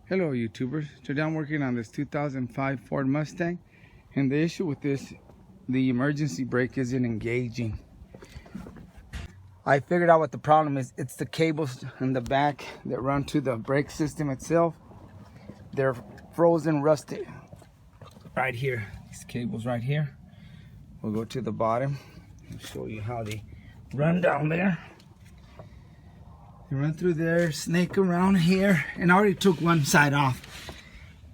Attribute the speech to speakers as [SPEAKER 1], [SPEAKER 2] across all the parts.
[SPEAKER 1] Hello YouTubers, today I'm working on this 2005 Ford Mustang, and the issue with this, the emergency brake isn't engaging. I figured out what the problem is. It's the cables in the back that run to the brake system itself. They're frozen, rusted right here. These cables right here. We'll go to the bottom and show you how they run down there. They run through there, snake around here, and I already took one side off,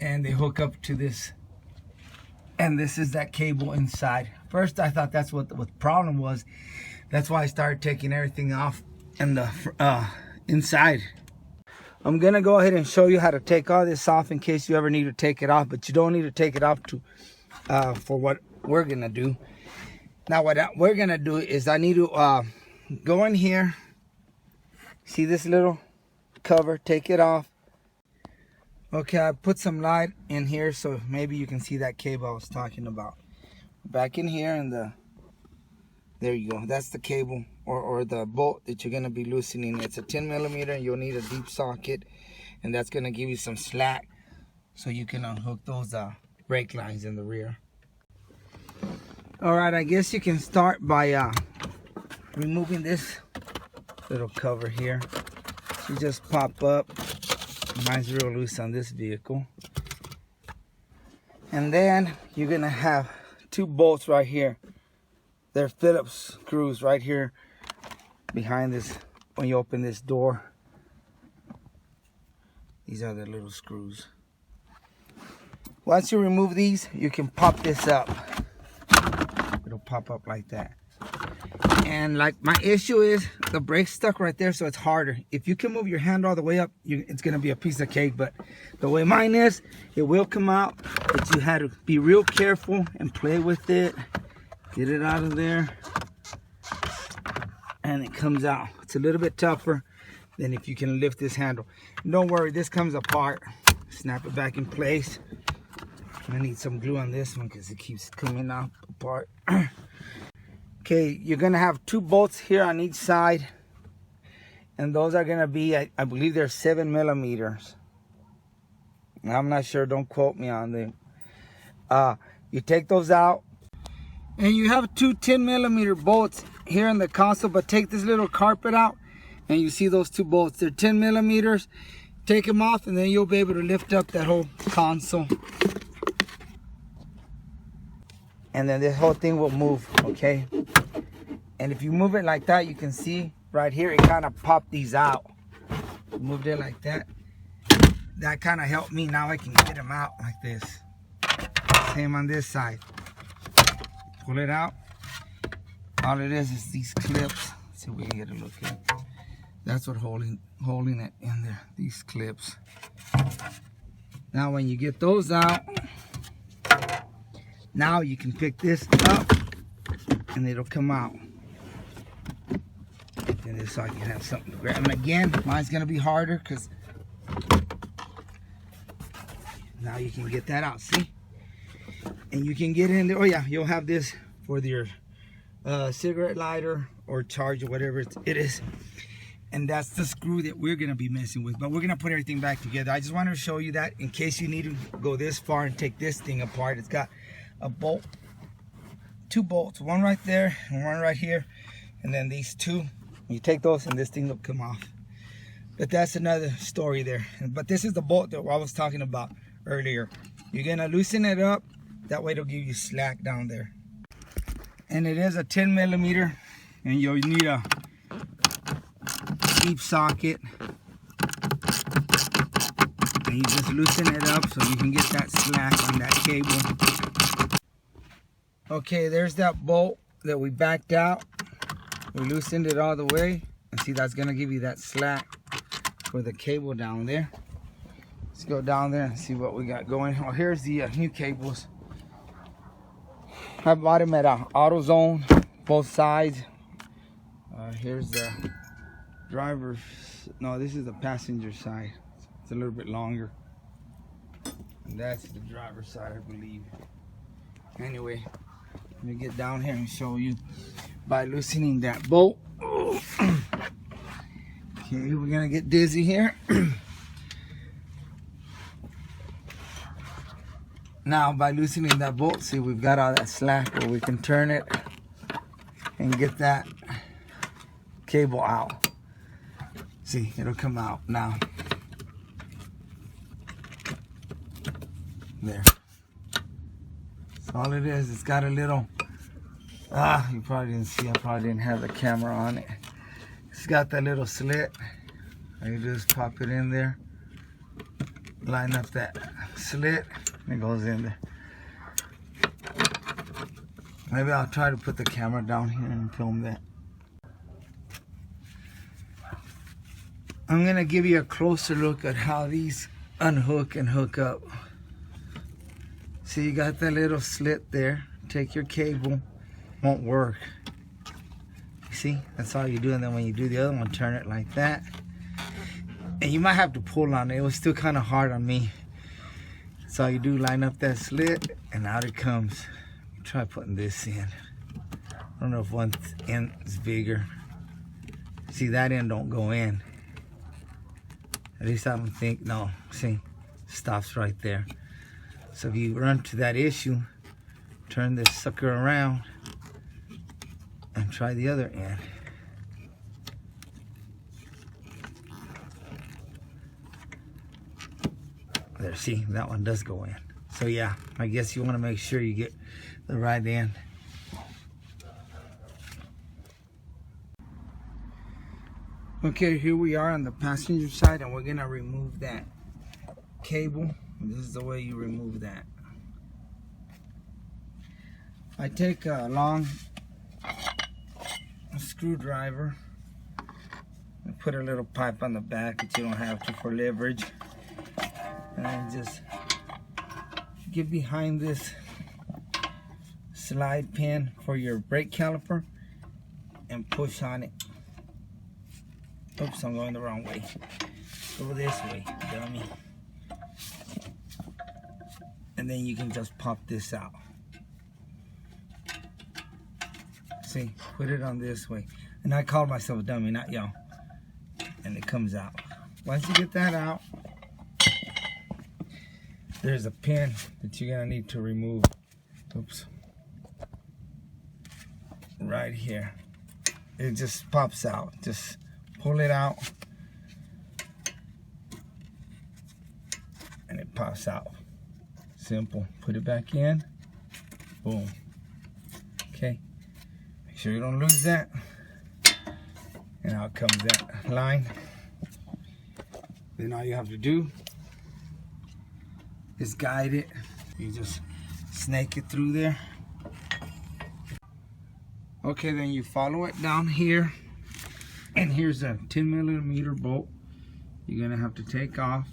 [SPEAKER 1] and they hook up to this, and this is that cable inside. First I thought that's what the problem was. That's why I started taking everything off and the inside. I'm gonna go ahead and show you how to take all this off in case you ever need to take it off, but you don't need to take it off to for what we're gonna do. Now what we're gonna do is I need to go in here. See this little cover, take it off. Okay, I put some light in here so maybe you can see that cable I was talking about. Back in here, and there you go. That's the cable or the bolt that you're gonna be loosening. It's a 10 millimeter, and you'll need a deep socket, and that's gonna give you some slack so you can unhook those brake lines in the rear. All right, I guess you can start by removing this little cover here. You just pop up. Mine's real loose on this vehicle. And then you're gonna have two bolts right here. They're Phillips screws right here behind this. When you open this door, these are the little screws. Once you remove these, you can pop this up. It'll pop up like that. And like my issue is the brake's stuck right there, so it's harder. If you can move your hand all the way up, it's gonna be a piece of cake. But the way mine is, it will come out, but you had to be real careful and play with it. Get it out of there, and it comes out. It's a little bit tougher than if you can lift this handle. And don't worry, this comes apart. Snap it back in place. I need some glue on this one because it keeps coming out apart. Okay, you're gonna have two bolts here on each side, and those are gonna be, I believe they're 7 millimeters. I'm not sure, don't quote me on them. You take those out, and you have two 10 millimeter bolts here in the console, but take this little carpet out, and you see those two bolts. They're 10 millimeters. Take them off, and then you'll be able to lift up that whole console. And then this whole thing will move, okay? And if you move it like that, you can see right here, it kind of popped these out. Moved it like that. That kind of helped me. Now I can get them out like this. Same on this side. Pull it out. All it is these clips. Let's see if we can get a look at it. That's what holding it in there, these clips. Now when you get those out, now you can pick this up and it'll come out. And this so I can have something to grab. And again, mine's gonna be harder because now you can get that out, see? And you can get in there. Oh yeah, you'll have this for your cigarette lighter or charger, whatever it is. And that's the screw that we're gonna be messing with. But we're gonna put everything back together. I just wanted to show you that in case you need to go this far and take this thing apart. It's got a bolt, two bolts, one right there and one right here, and then these two. You take those and this thing will come off. But that's another story there. But this is the bolt that I was talking about earlier. You're gonna loosen it up, that way it'll give you slack down there. And it is a 10 millimeter, and you'll need a deep socket. And you just loosen it up so you can get that slack on that cable. Okay, there's that bolt that we backed out. We loosened it all the way, and see, that's gonna give you that slack for the cable down there. Let's go down there and see what we got going. Oh, here's the new cables. I bought them at AutoZone, both sides. Here's the driver's, no, this is the passenger side. It's a little bit longer. And that's the driver's side, I believe. Anyway, let me get down here and show you by loosening that bolt. Okay, we're gonna get dizzy here. Now by loosening that bolt, see, we've got all that slack where we can turn it and get that cable out. See, it'll come out now. There. That's all it is. It's got a little, you probably didn't see, I probably didn't have the camera on it. It's got that little slit. You just pop it in there, line up that slit, and it goes in there. Maybe I'll try to put the camera down here and film that. I'm gonna give you a closer look at how these unhook and hook up. See, you got that little slit there. Take your cable, won't work. You see, that's all you do. And then when you do the other one, turn it like that. And you might have to pull on it. It was still kind of hard on me. So all you do, line up that slit, and out it comes. Try putting this in. I don't know if one end is bigger. See, that end don't go in. At least I don't think. No, see, stops right there. So if you run to that issue, turn this sucker around and try the other end. There, see, that one does go in. So yeah, I guess you want to make sure you get the right end. Okay, here we are on the passenger side, and we're gonna remove that cable. This is the way you remove that. I take a long screwdriver and put a little pipe on the back that you don't have to for leverage, and then just get behind this slide pin for your brake caliper and push on it. Oops, I'm going the wrong way. Go this way, dummy. And then you can just pop this out. See, put it on this way. And I call myself a dummy, not y'all. And it comes out. Once you get that out, there's a pin that you're gonna need to remove. Oops. Right here. It just pops out. Just pull it out. And it pops out. Simple. Put it back in. Boom. Okay. Make sure you don't lose that. And out comes that line. Then all you have to do is guide it. You just snake it through there. Okay, then you follow it down here. And here's a 10mm bolt you're gonna have to take off.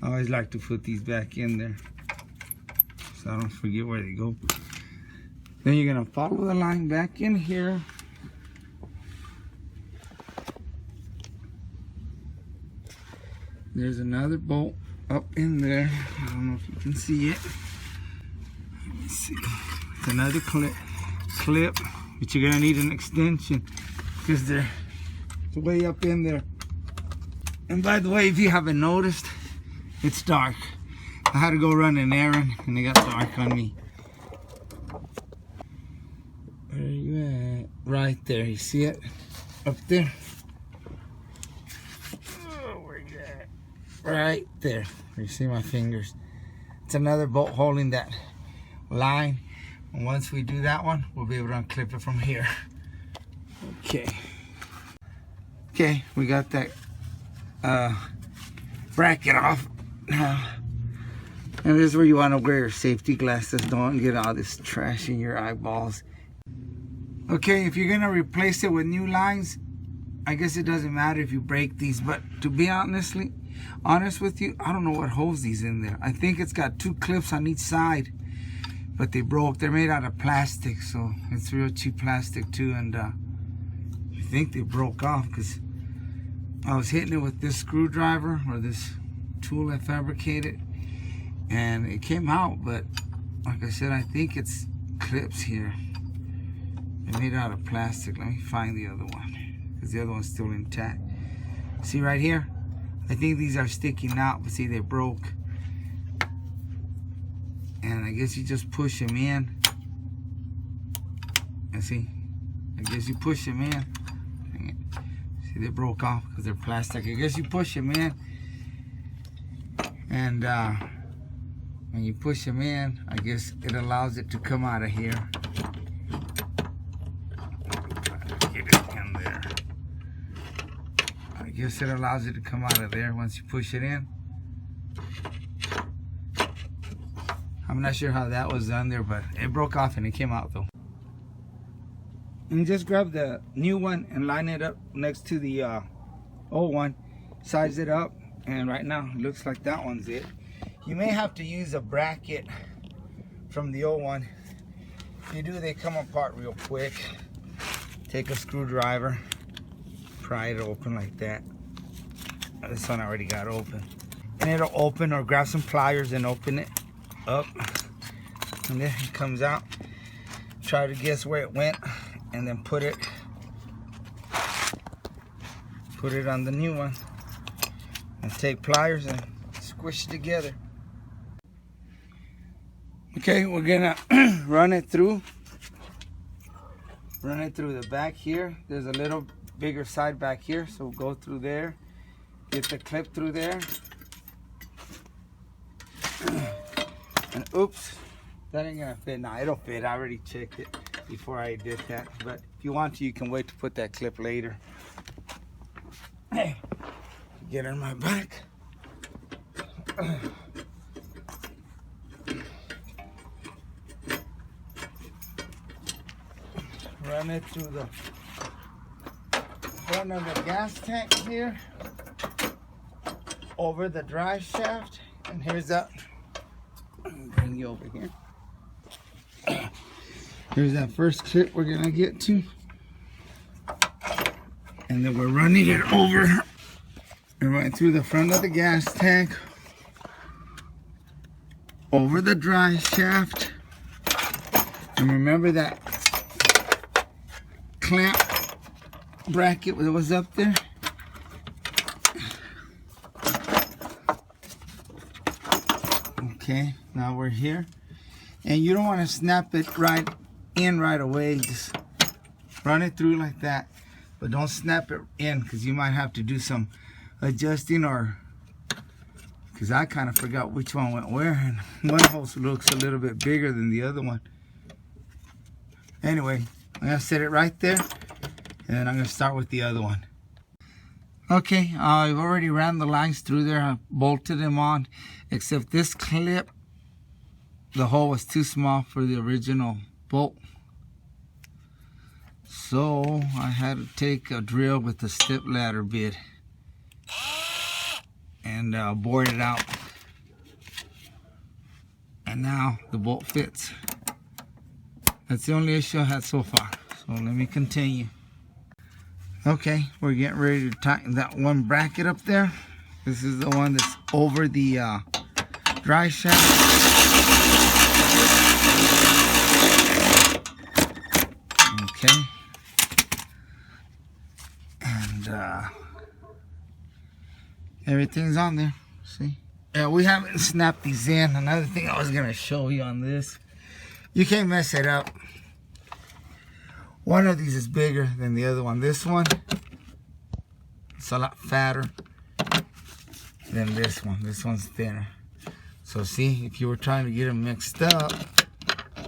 [SPEAKER 1] I always like to put these back in there so I don't forget where they go. Then you're gonna follow the line back in here. There's another bolt up in there. I don't know if you can see it. Let me see. It's another clip, but you're gonna need an extension because they're way up in there. And by the way, if you haven't noticed, it's dark. I had to go run an errand and it got dark on me. Where are you at? Right there, you see it? Up there. Oh, where you at? Right there. You see my fingers. It's another bolt holding that line. And once we do that one, we'll be able to unclip it from here. Okay. Okay, we got that bracket off now. And this is where you want to wear your safety glasses. Don't get all this trash in your eyeballs. Okay, if you're going to replace it with new lines, I guess it doesn't matter if you break these. But to be honest with you, I don't know what holds these in there. I think it's got 2 clips on each side, but they broke. They're made out of plastic, so it's real cheap plastic too. And I think they broke off because I was hitting it with this screwdriver or this tool I fabricated, and it came out. But like I said, I think it's clips here. They're made out of plastic. Let me find the other one, because the other one's still intact. See right here? I think these are sticking out, but see, they broke. And I guess you just push them in. And see, I guess you push them in. See, they broke off because they're plastic. I guess you push them in. And when you push them in, I guess it allows it to come out of here. Get it in there. I guess it allows it to come out of there once you push it in. I'm not sure how that was done there, but it broke off and it came out though. And just grab the new one and line it up next to the old one. Size it up, and right now it looks like that one's it. You may have to use a bracket from the old one. If you do, they come apart real quick. Take a screwdriver, pry it open like that. This one already got open. And it'll open, or grab some pliers and open it up. And then it comes out. Try to guess where it went, and then put it on the new one. And take pliers and squish it together. Okay, we're gonna run it through the back here. There's a little bigger side back here, so we'll go through there, get the clip through there, and oops, that ain't gonna fit. Nah, it'll fit. I already checked it before I did that, but if you want to, you can wait to put that clip later. Hey, get on my back. Run it through the front of the gas tank here, over the drive shaft, and here's that. Bring you over here. Here's that first clip we're gonna get to, and then we're running it over and right through the front of the gas tank, over the drive shaft, and remember that clamp bracket that was up there. Okay, now we're here, and you don't want to snap it right away. Just run it through like that, but don't snap it in, because you might have to do some adjusting, or because I kind of forgot which one went where, and one hose looks a little bit bigger than the other one. Anyway, I'm gonna set it right there, and then I'm gonna start with the other one. Okay, I've already ran the lines through there. I bolted them on, except this clip, the hole was too small for the original bolt. So I had to take a drill with the step ladder bit and bored it out. And now the bolt fits. That's the only issue I had so far. So let me continue. Okay, we're getting ready to tighten that one bracket up there. This is the one that's over the drive shaft. Okay. And everything's on there. See? Yeah, we haven't snapped these in. Another thing I was gonna show you on this, you can't mess it up. One of these is bigger than the other one. This one, it's a lot fatter than this one. This one's thinner. So see, if you were trying to get them mixed up,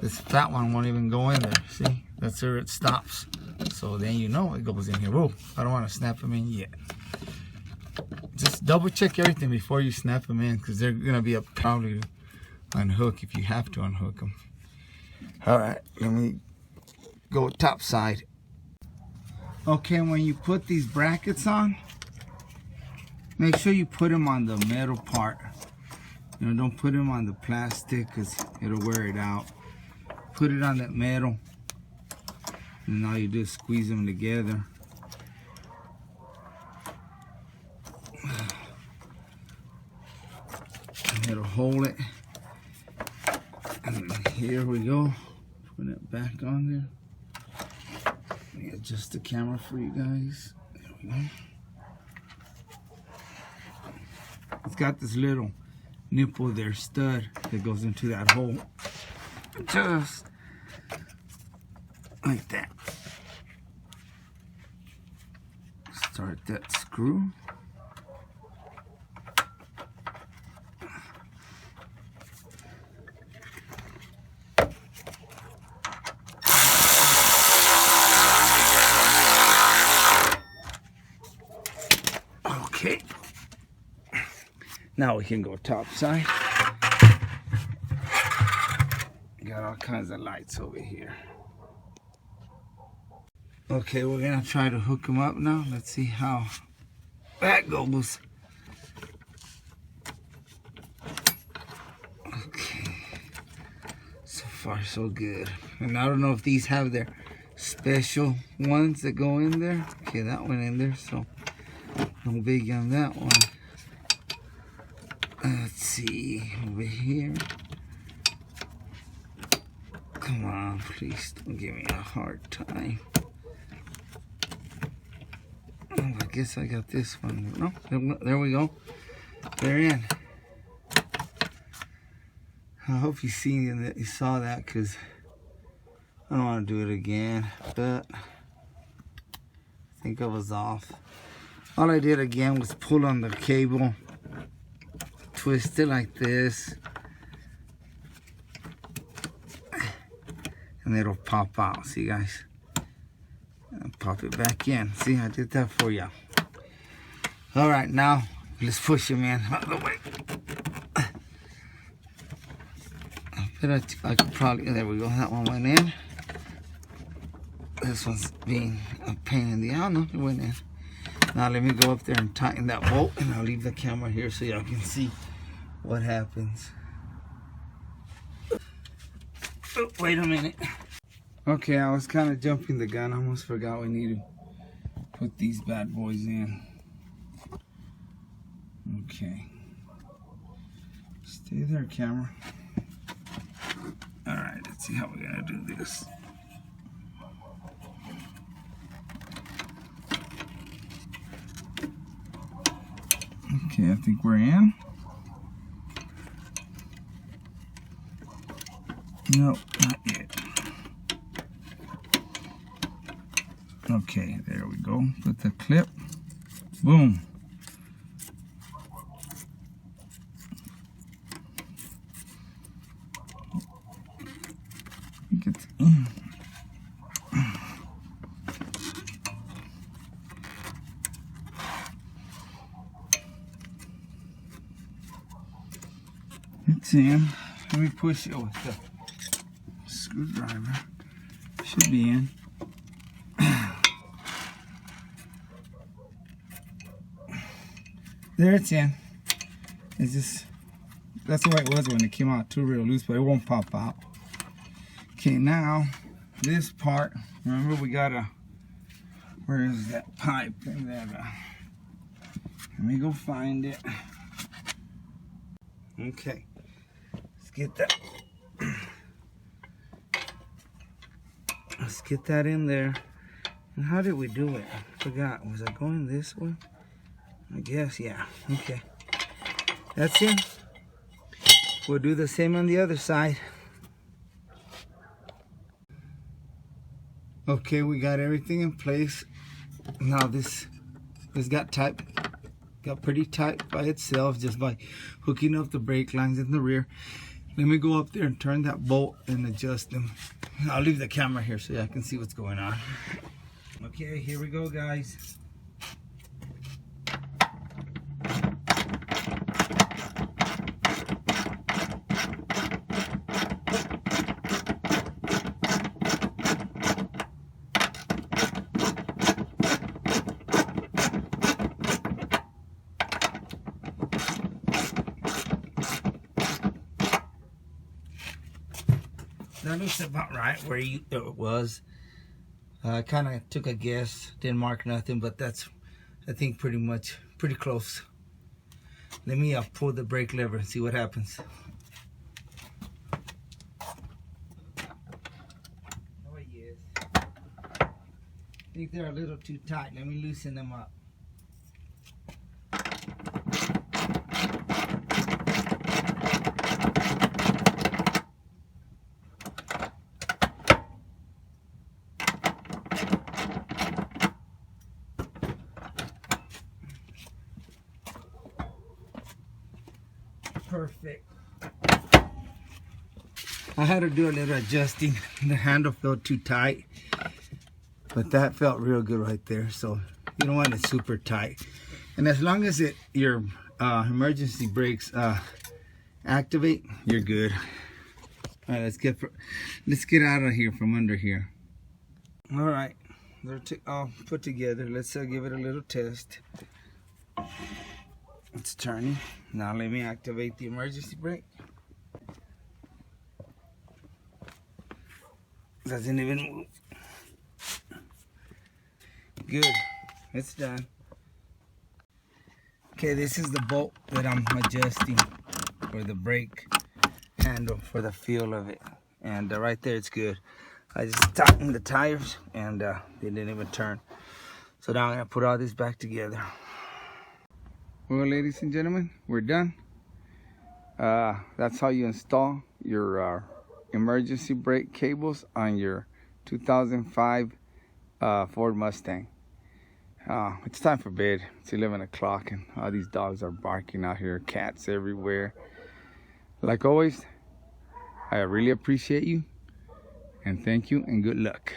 [SPEAKER 1] this fat one won't even go in there. See, that's where it stops. So then you know it goes in here. Whoa, I don't want to snap them in yet. Just double check everything before you snap them in, because they're gonna be probably to unhook if you have to unhook them. All right, let me go top side. Okay, when you put these brackets on, make sure you put them on the metal part. You know, don't put them on the plastic, because it'll wear it out. Put it on that metal, and all you do is squeeze them together. And it'll hold it. And here we go. Put it back on there. Let me adjust the camera for you guys. There we go. It's got this little nipple there, stud, that goes into that hole. Just like that. Start that screw. Okay. Now we can go top side. Got all kinds of lights over here. Okay, we're gonna try to hook them up now. Let's see how that goes. Okay. So far, so good. And I don't know if these have their special ones that go in there. Okay, that went in there, so no big on that one. Let's see over here. Come on, please don't give me a hard time. Oh, I guess I got this one. No, there we go. They're in. I hope you saw that, because I don't want to do it again, but I think I was off. All I did again was pull on the cable, twist it like this, and it'll pop out. See, guys? And pop it back in. See, I did that for you. All right, now let's push him in out of the way. I could probably, there we go, that one went in. This one's being a pain in the ass. No, it went in. Now let me go up there and tighten that bolt, and I'll leave the camera here so y'all can see what happens. Oh, wait a minute. Okay, I was kind of jumping the gun. I almost forgot we need to put these bad boys in. Okay. Stay there, camera. Alright, let's see how we're gonna do this. Okay, I think we're in. No, not yet. Okay, there we go. Put the clip. Boom. I think it's in. It's in. Let me push it with the screwdriver. Should be in. There, it's in. It's just, that's the way it was when it came out too real loose, but it won't pop out. Okay, now this part, remember we got a, where is that pipe and that, let me go find it. Okay, let's get that. Let's get that in there. And how did we do it? I forgot. Was I going this way? I guess, yeah. Okay. That's it. We'll do the same on the other side. Okay, we got everything in place. Now this got pretty tight by itself just by hooking up the brake lines in the rear. Let me go up there and turn that bolt and adjust them. I'll leave the camera here so I can see what's going on. Okay, here we go, guys. That looks about right where it was. I kind of took a guess, didn't mark nothing, but that's, I think, pretty close. Let me pull the brake lever and see what happens. Oh yes. think they're a little too tight. Let me loosen them up. Perfect. I had to do a little adjusting. The handle felt too tight, but that felt real good right there. So you don't want it super tight. And as long as your emergency brakes activate, you're good. All right, let's get out of here from under here. All right, they're all put together. Let's give it a little test. It's turning. Now let me activate the emergency brake. Doesn't even move. Good. It's done. Okay, this is the bolt that I'm adjusting for the brake handle, for the feel of it. And right there, it's good. I just tightened the tires and they didn't even turn. So now I'm gonna put all this back together. Well, ladies and gentlemen, we're done. That's how you install your emergency brake cables on your 2005 Ford Mustang. It's time for bed. It's 11 o'clock and all these dogs are barking out here. Cats everywhere. Like always, I really appreciate you and thank you and good luck.